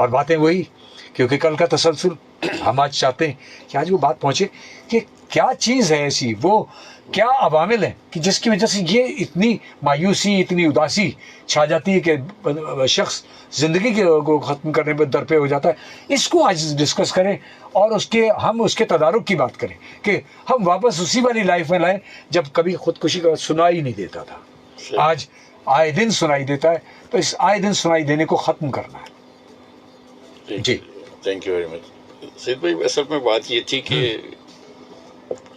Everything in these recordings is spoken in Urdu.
اور باتیں وہی, کیونکہ کل کا تسلسل ہم آج چاہتے ہیں کہ آج وہ بات پہنچے کہ کیا چیز ہے ایسی, وہ کیا عوامل ہیں کہ جس کی وجہ سے یہ اتنی مایوسی, اتنی اداسی چھا جاتی ہے کہ شخص زندگی کو ختم کرنے پہ درپے ہو جاتا ہے. اس کو آج ڈسکس کریں اور ہم اس کے تدارک کی بات کریں کہ ہم واپس اسی والی لائف میں لائیں جب کبھی خودکشی کا سنائی نہیں دیتا تھا. آج آئے دن سنائی دیتا ہے, تو اس آئے دن سنائی دینے کو ختم کرنا ہے. جی تھینک یو ویری مچ سید بھائی. اصل میں بات یہ تھی کہ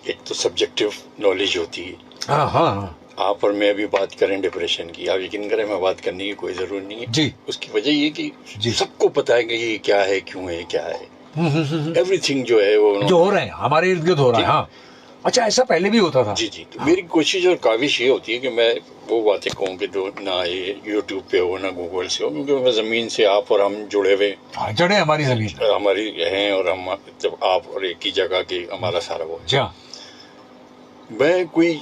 ایک تو سبجیکٹو نالج ہوتی ہے. ہاں ہاں, آپ اور میں ابھی بات کریں ڈپریشن کی, آپ یقین کریں میں بات کرنے کی کوئی ضرورت نہیں ہے. جی اس کی وجہ یہ کہ جی سب کو پتا ہے کہ یہ کیا ہے, کیوں ہے, کیا ہے. ایوری تھنگ جو ہے وہ جو ہو رہے ہیں ہمارے ارد گرد ہو رہا ہے. ہاں اچھا, ایسا پہلے بھی ہوتا تھا. جی جی. تو میری کوشش اور کاوش یہ ہوتی ہے کہ میں وہ باتیں کہوں کہ جو نہ یوٹیوب پہ ہو نہ گوگل سے ہو, کیونکہ میں زمین سے آپ اور ہم جڑے ہوئے, جڑے ہماری زمین ہماری ہیں, اور ہم جب آپ اور ایک ہی جگہ کے ہمارا سارا وہ. جی ہاں, میں کوئی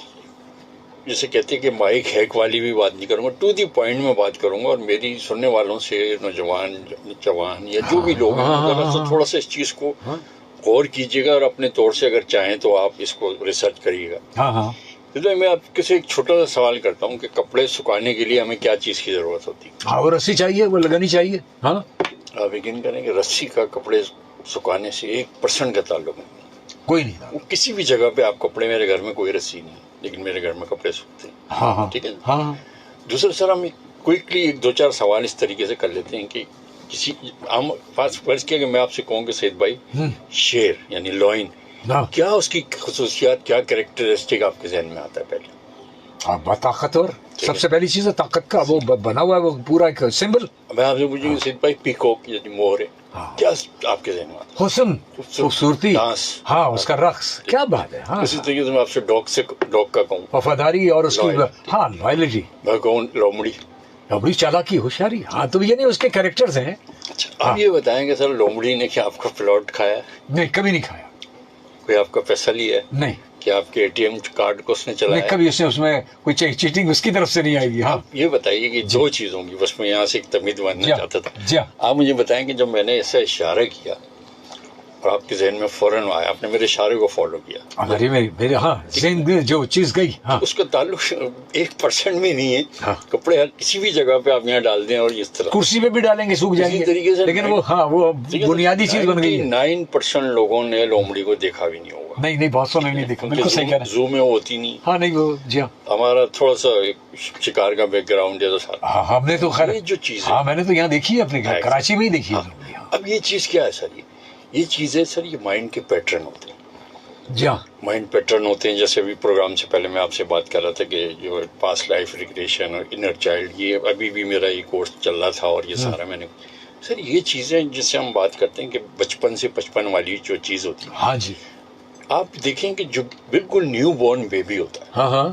جیسے کہتے ہیں کہ مائک ہیک والی بھی بات نہیں کروں گا, ٹو دی پوائنٹ میں بات کروں گا. اور میری سننے والوں سے نوجوان جوان یا جو بھی لوگ ہیں ذرا سا تھوڑا سا اس چیز کو غور کیجیے گا, اور اپنے طور سے اگر چاہیں تو آپ اس کو ریسرچ کریے گا. ہاں ہاں, میں آپ سے ایک چھوٹا سا سوال کرتا ہوں کہ کپڑے سکھانے کے لیے ہمیں کیا چیز کی ضرورت ہوتی ہے؟ ہاں وہ رسی چاہیے, وہ لگانی چاہیے. ہاں آپ یقین کریں کہ رسی کا کپڑے سکھانے سے 1% کا تعلق نہیں. کوئی نہیں. وہ کسی بھی جگہ پہ آپ کپڑے, میرے گھر میں کوئی رسی نہیں, لیکن میرے گھر میں کپڑے سوکھتے ہیں. ہاں ہاں ٹھیک ہے. ہاں, دوسرا سر ہم کوئکلی ایک دو چار سوال اس طریقے سے کر لیتے ہیں کہ کسی ہم فرض کیا کہ میں آپ سے کہوں کہ سید بھائی شیر یعنی لوئن, کیا اس کی خصوصیات, کیا کریکٹرسٹک آپ کے ذہن میں آتا ہے؟ پہلے طاقتور, سب سے پہلی چیز ہے طاقت کا وہ بنا ہوا ہے, وہ پورا ایک سمبل. میں آپ سے پوچھوں کہ سید بھائی پیکوک یعنی مور ہے, کیا آپ کے ذہن میں آتا ہے؟ حسن, خوبصورتی, ڈانس, ہاں اس کا رقص, کیا بات ہے. ہاں اسی طریقے سے میں آپ سے ڈاگ کا کہوں, وفاداری اور اس کی ہاں لائلٹی. میں کہوں لومڑی, بڑی چالاکی, ہوشیاری. ہاں تو یہ نہیں, اس کے کریکٹرز ہیں. اچھا آپ یہ بتائیں کہ سر لومڑی نے کیا آپ کا پلاٹ کھایا؟ نہیں, کبھی نہیں کھایا. کوئی آپ کا پیسہ لیا ہے؟ نہیں. کیا آپ کے ATM کارڈ کو اس نے چلایا؟ نہیں, کبھی اس میں کوئی چیٹنگ اس کی طرف سے نہیں آئے گی. ہاں یہ بتائیے کہ دو چیزوں کی بس میں یہاں سے ایک تمید باندھنا چاہتا تھا. جی ہاں, آپ مجھے بتائیں کہ جب میں نے ایسا اشارہ کیا اور آپ کے ذہن میں فوراً آیا, آپ نے میرے اشارے کو فالو کیا, میرے ہاں ذہن میں جو چیز گئی, ہاں اس کا تعلق 1% بھی نہیں ہے. کپڑے کسی بھی جگہ پہ آپ یہاں ڈال دیں اور اس طرح کرسی پہ بھی ڈالیں گے سوکھ جائیں گے, لیکن وہ ہاں وہ بنیادی چیز بن گئی ہے. 9% لوگوں نے لومڑی کو دیکھا بھی نہیں ہوگا. نہیں, بہت سو نہیں دیکھا. بالکل صحیح کہہ رہے ہیں. زو میں ہوتی نہیں. ہاں نہیں وہ, جی ہاں ہمارا تھوڑا سا شکار کا بیک گراؤنڈ ہے تو ساتھ. ہاں ہم نے تو خیر جو چیز ہاں میں نے تو یہاں دیکھی ہے اپنے کراچی میں ہی دیکھی ہے. اب یہ چیز کیا ہے سر؟ یہ چیزیں سر یہ مائنڈ کے پیٹرن ہوتے ہیں. جی ہاں, مائنڈ پیٹرن ہوتے ہیں. جیسے ابھی پروگرام سے پہلے میں آپ سے بات کر رہا تھا کہ جو پاسٹ لائف ریگریشن اور انر چائلڈ, یہ ابھی بھی میرا یہ کورس چل رہا تھا, اور یہ سارا میں نے سر یہ چیزیں جس سے ہم بات کرتے ہیں کہ بچپن سے بچپن والی جو چیز ہوتی ہے. ہاں جی, آپ دیکھیں کہ جو بالکل نیو بورن بیبی ہوتا ہے, ہاں ہاں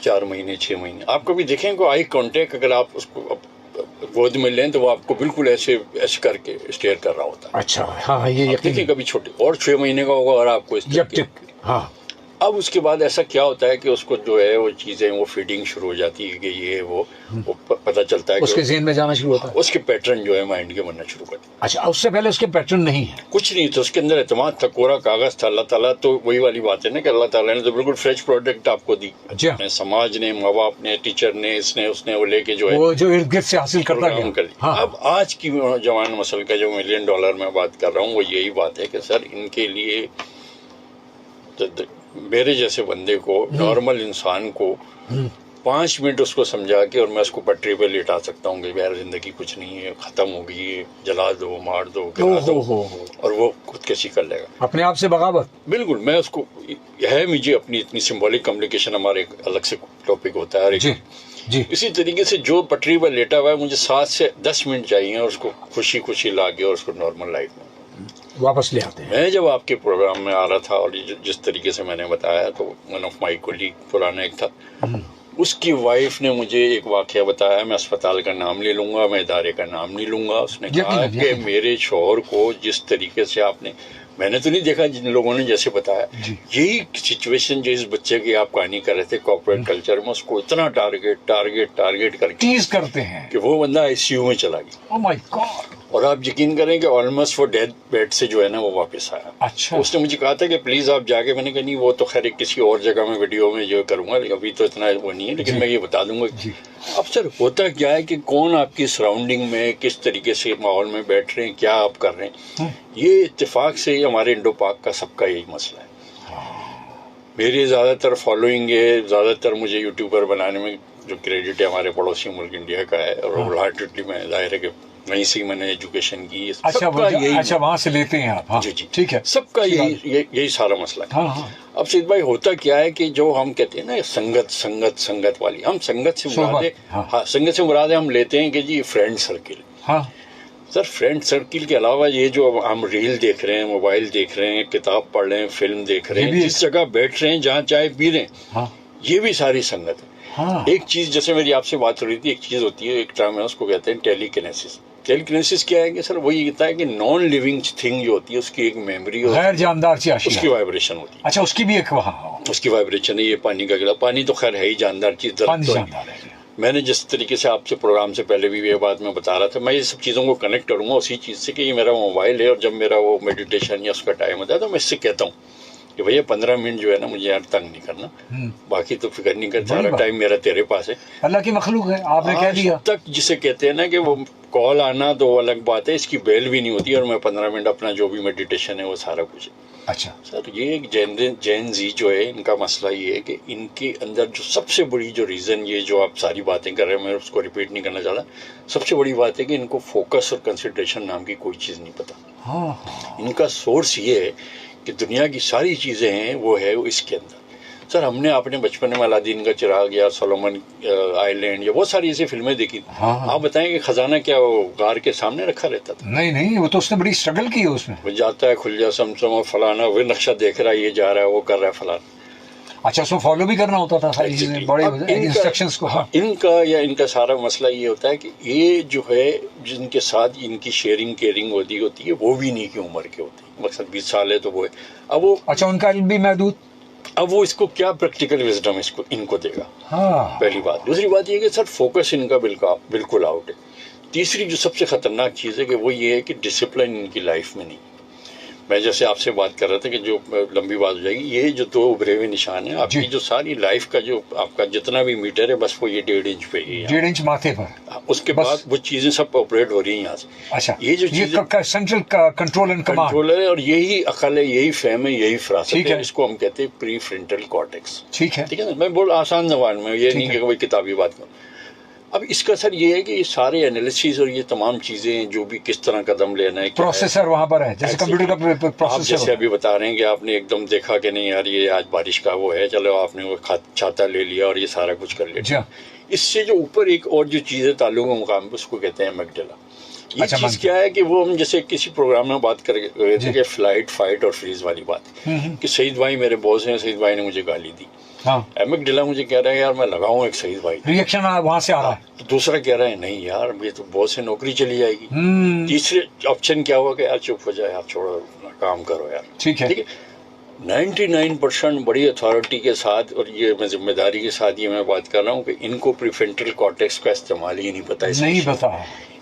4 مہینے 6 مہینے, آپ کبھی دیکھیں کہ آئی کانٹیکٹ اگر آپ اس کو گود میں لیں تو وہ آپ کو بالکل ایسے کر کے اسٹیئر کر رہا ہوتا ہے. اچھا ہاں, یہ دیکھیں کبھی چھوٹے اور 6 مہینے کا ہوگا اور آپ کو اس طرح. ہاں, اب اس کے بعد ایسا کیا ہوتا ہے کہ اس کو جو ہے وہ چیزیں وہ فیڈنگ شروع ہو جاتی ہے کہ یہ وہ پتہ چلتا ہے اس کے ذہن میں جانا شروع ہوتا ہے, اس کے پیٹرن جو ہے مائنڈ کے بننا شروع کرتے ہیں. اچھا اس سے پہلے اس کے پیٹرن نہیں ہے, کچھ نہیں تھا اس کے اندر, اعتماد تھا, کوڑا کاغذ تھا. اللہ تعالیٰ تو وہی والی بات ہے نا کہ اللہ تعالیٰ نے تو بالکل فریش پروڈکٹ آپ کو دی. سماج نے, ماں باپ نے, ٹیچر نے, اس نے وہ لے کے جو ہے وہ جو ارد گرد سے حاصل کرتا گیا. اب آج کی جوان نسل کا جو $1 ملین میں بات کر رہا ہوں وہ یہی بات ہے کہ سر ان کے لیے میرے جیسے بندے کو, نارمل انسان کو 5 منٹ اس کو سمجھا کے اور میں اس کو پٹری پہ لٹا سکتا ہوں کہ یار زندگی کچھ نہیں ہے, ختم ہو گئی ہے, جلا دو, مار دو, گرا دو, اور وہ خودکشی کر لے گا اپنے آپ سے بغاوت. بالکل. میں اس کو ہے مجھے اپنی اتنی سمبولک کمیونیکیشن ہمارے الگ سے ٹاپک ہوتا ہے. جی اسی طریقے سے جو پٹری پر لیٹا ہوا ہے مجھے 7 سے 10 منٹ چاہیے اور اس کو خوشی خوشی لا کے اور اس کو نارمل لائف میں واپس لے آتے ہیں. میں جب آپ کے پروگرام میں آ رہا تھا اور جس طریقے سے میں نے بتایا تو ون آف مائی کولیگ پرانا ایک تھا, اس کی وائف نے مجھے ایک واقعہ بتایا. میں اسپتال کا نام نہیں لوں گا, میں ادارے کا نام نہیں لوں گا. اس نے کہا کہ میرے شوہر کو جس طریقے سے آپ نے, میں نے تو نہیں دیکھا جن لوگوں نے جیسے بتایا, یہی سچویشن جو اس بچے کی آپ کہانی کر رہے تھے کارپوریٹ کلچر میں, اس کو اتنا ٹارگیٹ کر کے ٹیز کرتے ہیں کہ وہ بندہ ICU میں چلا گیا. Oh my God. اور آپ یقین کریں کہ آلموسٹ وہ ڈیتھ بیڈ سے جو ہے نا وہ واپس آیا. اچھا اس نے مجھے کہا تھا کہ پلیز آپ جا کے, میں نے کہا نہیں وہ تو خیر کسی اور جگہ میں ویڈیو میں جو کروں گا, ابھی تو اتنا وہ نہیں ہے, لیکن میں یہ بتا دوں گا. اب سر ہوتا کیا ہے کہ کون آپ کی سراؤنڈنگ میں کس طریقے سے ماحول میں بیٹھ رہے ہیں, کیا آپ کر رہے ہیں, یہ اتفاق سے ہمارے انڈو پاک کا سب کا یہی مسئلہ ہے. میری زیادہ تر فالوئنگ ہے, زیادہ تر مجھے یوٹیوبر بنانے میں جو کریڈٹ ہے ہمارے پڑوسی ملک انڈیا کا ہے, اور ہول ہارٹیڈلی میں ظاہر ہے کہ وہیں سے میں نے ایجوکیشن کی. اچھا وہاں سے لیتے ہیں آپ. جی جی ٹھیک ہے, سب کا یہی سارا مسئلہ ہے. اب سید بھائی ہوتا کیا ہے کہ جو ہم کہتے ہیں نا سنگت والی, ہم سنگت سے مراد ہے, ہاں سنگت سے مراد ہے ہم لیتے ہیں کہ جی فرینڈ سرکل. ہاں سر فرینڈ سرکل کے علاوہ یہ جو ہم ریل دیکھ رہے ہیں, موبائل دیکھ رہے ہیں, کتاب پڑھ رہے ہیں, فلم دیکھ رہے ہیں, جس جگہ بیٹھ رہے ہیں, جہاں چائے پی رہے ہیں, یہ بھی ساری سنگت ہے. ایک چیز جیسے میری آپ سے بات ہو رہی تھی, ایک چیز ہوتی ہے, ایک ٹرم ہے, اس کو کہتے ہیں ٹیلی کینیسس. ٹیلی کینیسس کیا ہے کہ سر وہ یہ کہتا ہے کہ نان لیونگ تھنگ جو ہوتی ہے اس کی ایک میموری, غیر جاندار اشیاء, اس کی وائبریشن ہوتی ہے. اچھا اس کی بھی ایک وہاں اس کی وائبریشن ہے. یہ پانی کا گلا, پانی تو خیر ہے ہی جاندار چیز. میں نے جس طریقے سے آپ سے پروگرام سے پہلے بھی یہ بات میں بتا رہا تھا, میں یہ سب چیزوں کو کنیکٹ کروں گا اسی چیز سے کہ یہ میرا موبائل ہے, اور جب میرا وہ میڈیٹیشن یا اس کا ٹائم ہوتا ہے تو میں اس سے کہتا ہوں کہ بھیا 15 منٹ جو ہے نا مجھے یار تنگ نہیں کرنا, باقی تو فکر نہیں کر, سارا ٹائم میرا تیرے پاس ہے. اللہ کی مخلوق ہے, آپ نے کہہ دیا. تک جسے کہتے ہیں نا کہ وہ کال آنا تو وہ الگ بات ہے, اس کی بیل بھی نہیں ہوتی, اور میں 15 منٹ اپنا جو بھی میڈیٹیشن ہے وہ سارا کچھ ہے. اچھا سر یہ ایک جین زی جو ہے, ان کا مسئلہ یہ ہے کہ ان کے اندر جو سب سے بڑی جو ریزن, یہ جو آپ ساری باتیں کر رہے ہیں میں اس کو ریپیٹ نہیں کرنا چاہتا, سب سے بڑی بات ہے کہ ان کو فوکس اور کنسنٹریشن نام کی کوئی چیز نہیں پتا. ان کا سورس یہ ہے کہ دنیا کی ساری چیزیں ہیں وہ ہے اس کے اندر. سر ہم نے اپنے بچپن میں الادین کا چراغ یا سولومن آئیلینڈ یا بہت ساری ایسی فلمیں دیکھی. آپ بتائیں کہ خزانہ کیا وہ غار کے سامنے رکھا رہتا تھا؟ نہیں, وہ تو اس نے بڑی اسٹرگل کی ہے اس میں. وہ جاتا ہے کھل جا سمسم اور فلانا, وہ نقشہ دیکھ رہا ہے, یہ جا رہا ہے, وہ کر رہا ہے فلانا. اچھا اس کو فالو بھی کرنا ہوتا تھا ساری چیزیں, بڑے انسٹرکشنز کو. ان کا سارا مسئلہ یہ ہوتا ہے کہ یہ جو ہے جن کے ساتھ ان کی شیئرنگ کیئرنگ ہوتی ہے وہ بھی نہیں کی عمر کے ہوتے ہیں, مقصد 20 سال ہے تو وہ ہے. اب وہ اچھا ان کا علم بھی محدود, اب وہ اس کو کیا پریکٹیکل وزڈم ان کو دے گا, پہلی بات. دوسری بات یہ کہ سر فوکس ان کا بالکل آؤٹ ہے. تیسری جو سب سے خطرناک چیز ہے کہ وہ یہ ہے کہ ڈسپلن ان کی لائف میں نہیں. میں جیسے آپ سے بات کر رہا تھا کہ جو لمبی بات ہو جائے گی, یہ جو 2 ابھرے ہوئے نشان ہیں آپ کی جو ساری لائف کا جو آپ کا جتنا بھی میٹر ہے بس وہ یہ 1.5 انچ پہ ہی ہے, 1.5 انچ ماتھے پر. اس کے بعد وہ چیزیں سب آپریٹ ہو رہی ہیں یہاں سے. اچھا یہ جو چیزیں سینٹرل کنٹرول اینڈ کمانڈ ہے, اور یہی عقل ہے, یہی فہم ہے, یہی فراست ہے, اس کو ہم کہتے ہیں پری فرنٹل کارٹیکس. ٹھیک ہے نا, میں بول آسان زبان میں, یہ نہیں کہ کوئی کتابی بات کروں. اب اس کا سر یہ ہے کہ یہ سارے انالیسز اور یہ تمام چیزیں جو بھی کس طرح قدم لینا ہے, پروسیسر وہاں پر ہے جیسے کمپیوٹر کا پروسیسر. جیسے ابھی بتا رہے ہیں کہ آپ نے ایک دم دیکھا کہ نہیں یار یہ آج بارش کا وہ ہے, چلو آپ نے وہ چھاتا لے لیا اور یہ سارا کچھ کر لیا. اس سے جو اوپر ایک اور جو چیز ہے تعلق مقام پہ, اس کو کہتے ہیں ایمگڈیلا. یہ چیز کیا ہے کہ وہ ہم جیسے کسی پروگرام میں بات کر رہے تھے کہ فلائٹ فائٹ اور فریز والی بات, کہ سعید بھائی میرے باس ہیں, سعید بھائی نے مجھے گالی دی, ایمگڈیلا مجھے کہہ رہا ہے یار میں لگاؤں ایک سعید بھائی, ریئیکشن وہاں سے آ رہا ہے. دوسرا کہہ رہا ہے نہیں یار یہ تو باس سے نوکری چلی جائے گی. تیسرے آپشن کیا ہوا کہ یار چپ ہو جائے, یار چھوڑو کام کرو یار. ٹھیک ہے 99% بڑی اتھارٹی کے ساتھ, اور یہ میں ذمہ داری کے ساتھ یہ میں بات کر رہا ہوں کہ ان کو پریفرنٹل کارٹیکس کا استعمال ہی نہیں پتا. نہیں پتا.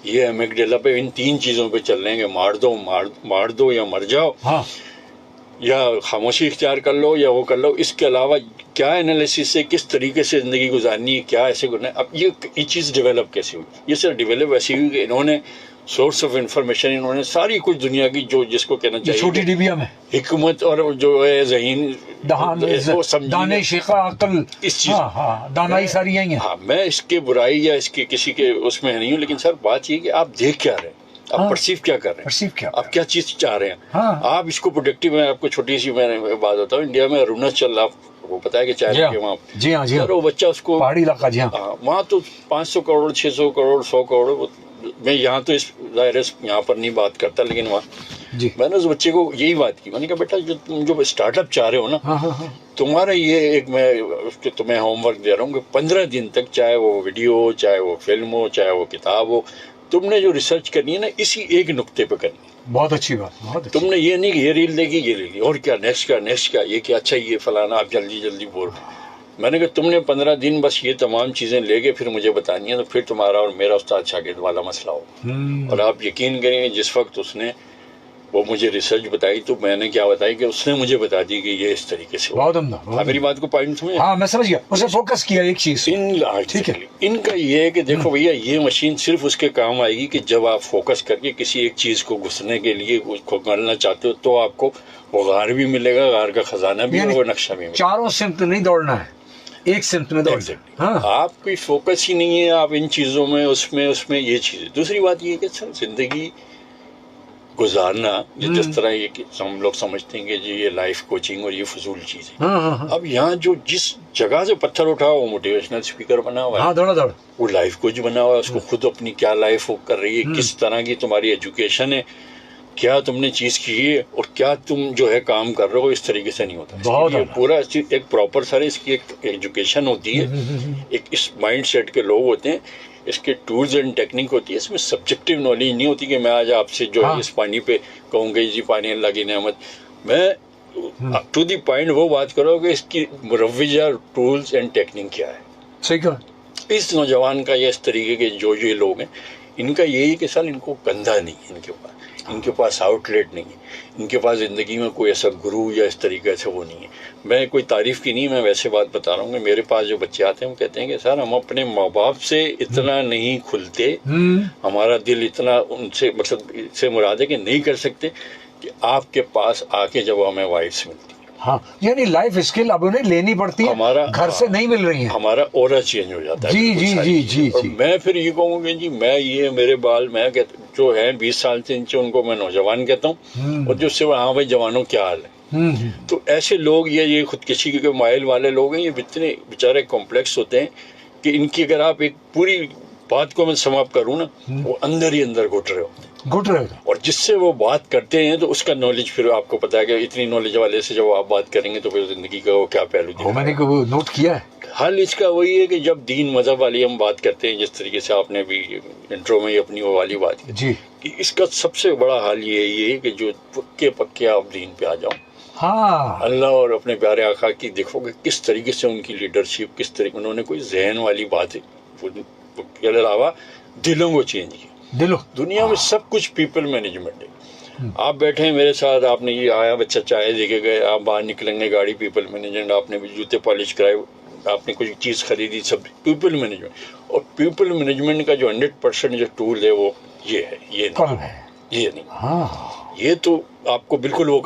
یہ ایمگڈیلا پہ ان 3 چیزوں پہ چل رہے ہیں کہ مار دو یا مر جاؤ, یا خاموشی اختیار کر لو یا وہ کر لو. اس کے علاوہ کیا انالیسس سے کس طریقے سے زندگی گزارنی ہے, کیا ایسے کرنا ہے. اب یہ چیز ڈیولپ کیسے ہوئی؟ یہ سر ڈیولپ ایسی ہوئی کہ انہوں نے سورس آف انفارمیشن, انہوں نے ساری کچھ دنیا کی جو جس کو کہنا چاہیے چھوٹی ڈبیا میں حکمت اور جو ہے ذہین دانش عقل, اس چیز دانائی ساری ہیں. ہاں میں اس کے برائی یا اس کے کسی کے اس میں نہیں ہوں, لیکن سر بات یہ کہ آپ دیکھ کیا رہے ہیں, آپ پرسیو کیا کر رہے ہیں, آپ کیا چیز چاہ رہے ہیں. آپ اس کو پروڈکٹیو میں آپ کو چھوٹی سی میں بات ہوتا ہوں, انڈیا میں اروناچل آپ کو پتا ہے کہ چائنا کے وہاں, جی ہاں وہ بچہ اس کو پہاڑی علاقہ, جی ہاں وہاں تو 500 کروڑ 600 کروڑ 100 کروڑ, میں یہاں تو اس ظاہر یہاں پر نہیں بات کرتا, لیکن وہاں میں نے اس بچے کو یہی بات کی, میں نے کہا بیٹا جو اسٹارٹ اپ چاہ رہے ہو نا, تمہارا یہ ایک میں تمہیں ہوم ورک دے رہا ہوں کہ 15 دن تک چاہے وہ ویڈیو ہو, چاہے وہ فلم ہو, چاہے وہ کتاب ہو, تم نے جو ریسرچ کرنی ہے نا اسی ایک نقطے پہ کرنی ہے. بہت اچھی بات. تم نے یہ نہیں کہ یہ ریل دیکھی, یہ ریل اور کیا نیکسٹ کیا یہ کیا اچھا یہ فلانا, آپ جلدی بول. میں نے کہا تم نے 15 دن بس یہ تمام چیزیں لے کے پھر مجھے بتانی ہیں تو پھر تمہارا اور میرا استاد شاگرد والا مسئلہ ہوگا. اور آپ یقین کریں گے جس وقت اس نے وہ مجھے ریسرچ بتائی تو میں نے کیا بتائی کہ اس نے مجھے بتا دی کہ یہ اس طریقے سے بہت عمدہ. میری بات کو پوائنٹ سمجھے. ہاں میں سمجھ گیا, اسے فوکس کیا ایک چیز. ٹھیک ہے, ان کا یہ ہے کہ دیکھو بھیا یہ مشین صرف اس کے کام آئے گی کہ جب آپ فوکس کر کے کسی ایک چیز کو گھسنے کے لیے اس کو کرنا چاہتے ہو تو آپ کو وہ غار بھی ملے گا, غار کا خزانہ بھی یعنی وہ نقشہ بھی ملے گا. چاروں سمت نہیں دوڑنا ہے, ایک سمت میں دوڑنا. ہاں آپ کوئی فوکس ہی نہیں ہے, آپ ان چیزوں میں اس میں یہ چیز. دوسری بات یہ ہے کہ سر زندگی گزارنا جس طرح یہ کہ ہم لوگ سمجھتے ہیں کہ جی یہ لائف کوچنگ اور یہ فضول چیز ہے. اب یہاں جو جس جگہ سے پتھر اٹھا وہ موٹیویشنل اسپیکر بنا ہوا ہے, ہاں دوڑا دوڑ, وہ لائف کوچ بنا ہوا ہے, اس کو خود اپنی کیا لائف وہ کر رہی ہے, کس طرح کی تمہاری ایجوکیشن ہے, کیا تم نے چیز کی ہے اور کیا تم جو ہے کام کر رہے ہو, اس طریقے سے نہیں ہوتا. بہت پورا ایک پراپر سر اس کی ایک ایجوکیشن ہوتی ہے, ایک اس مائنڈ سیٹ کے لوگ ہوتے ہیں, اس کے ٹولز اینڈ ٹیکنیک ہوتی ہے. اس میں سبجیکٹیو نالج نہیں ہوتی کہ میں آج آپ سے جو ہے اس پانی پہ کہوں گا جی پانی اللہ کی نعمت. میں ٹو دی پوائنٹ وہ بات کرو کہ اس کی مروجہ ٹولز اینڈ ٹیکنیک کیا ہے. صحیح کہا. اس نوجوان کا یا اس طریقے کے جو یہ لوگ ہیں ان کا یہی کہ سر ان کو گندہ نہیں ہے, ان کے پاس آؤٹ لیٹ نہیں ہے, ان کے پاس زندگی میں کوئی ایسا گرو یا اس طریقے سے وہ نہیں ہے. میں کوئی تعریف کی نہیں, میں ویسے بات بتا رہا ہوں کہ میرے پاس جو بچے آتے ہیں وہ کہتے ہیں کہ سر ہم اپنے ماں باپ سے اتنا نہیں کھلتے, ہمارا دل اتنا ان سے مطلب سے مراد ہے کہ نہیں کر سکتے کہ آپ کے پاس آ کے جب ہمیں وائفس ملتی. ہاں یعنی لائف اسکل اب انہیں لینی پڑتی ہے, ہمارا گھر سے نہیں مل رہی ہیں. ہمارا اورا چینج ہو جاتا ہے. جی جی جی جی اور جی. میں پھر یہ کہوں گا جی میں یہ میرے بال میں جو ہیں 20 سال سے نیچے ان کو میں نوجوان کہتا ہوں, اور جو سے ہاں بھائی جوانوں کیا حال ہے. تو ایسے لوگ یہ خودکشی کے مائل والے لوگ ہیں, یہ اتنے بیچارے کمپلیکس ہوتے ہیں کہ ان کی اگر آپ ایک پوری بات کو میں سماپ کروں نا, وہ اندر ہی اندر گھٹ رہے ہوتے ہیں. اور جس سے وہ بات کرتے ہیں تو اس کا نالج پھر آپ کو پتا ہے کہ اتنی نالج والے سے جب آپ بات کریں گے تو پھر زندگی کا وہ کیا پہلو دکھائے. میں نے وہ نوٹ کیا ہے. حل اس کا وہی ہے کہ جب دین مذہب والی ہم بات کرتے ہیں, جس طریقے سے آپ نے بھی انٹرو میں اپنی وہ والی بات کی جی, کہ اس کا سب سے بڑا حل یہ ہے کہ جو پکے آپ دین پہ آ جاؤ. ہاں اللہ اور اپنے پیارے آقا کی دیکھو کہ کس طریقے سے ان کی لیڈرشپ, کس طریقے انہوں نے کوئی ذہن والی بات ہے کے علاوہ دلوں کو چینج کیا. دنیا میں سب کچھ پیپل مینجمنٹ ہے. آپ بیٹھے ہیں میرے ساتھ, آپ نے یہ آیا بچہ چائے دے کے گئے, آپ باہر نکلیں گے گاڑی پیپل مینجمنٹ, آپ نے بھی جوتے پالش کرائے, آپ نے کوئی چیز خریدی, سب پیپل مینجمنٹ. اور پیپل مینجمنٹ کا جو 100% جو ٹول ہے وہ یہ ہے, یہ نہیں, یہ نہیں, یہ تو آپ کو بالکل وہ کر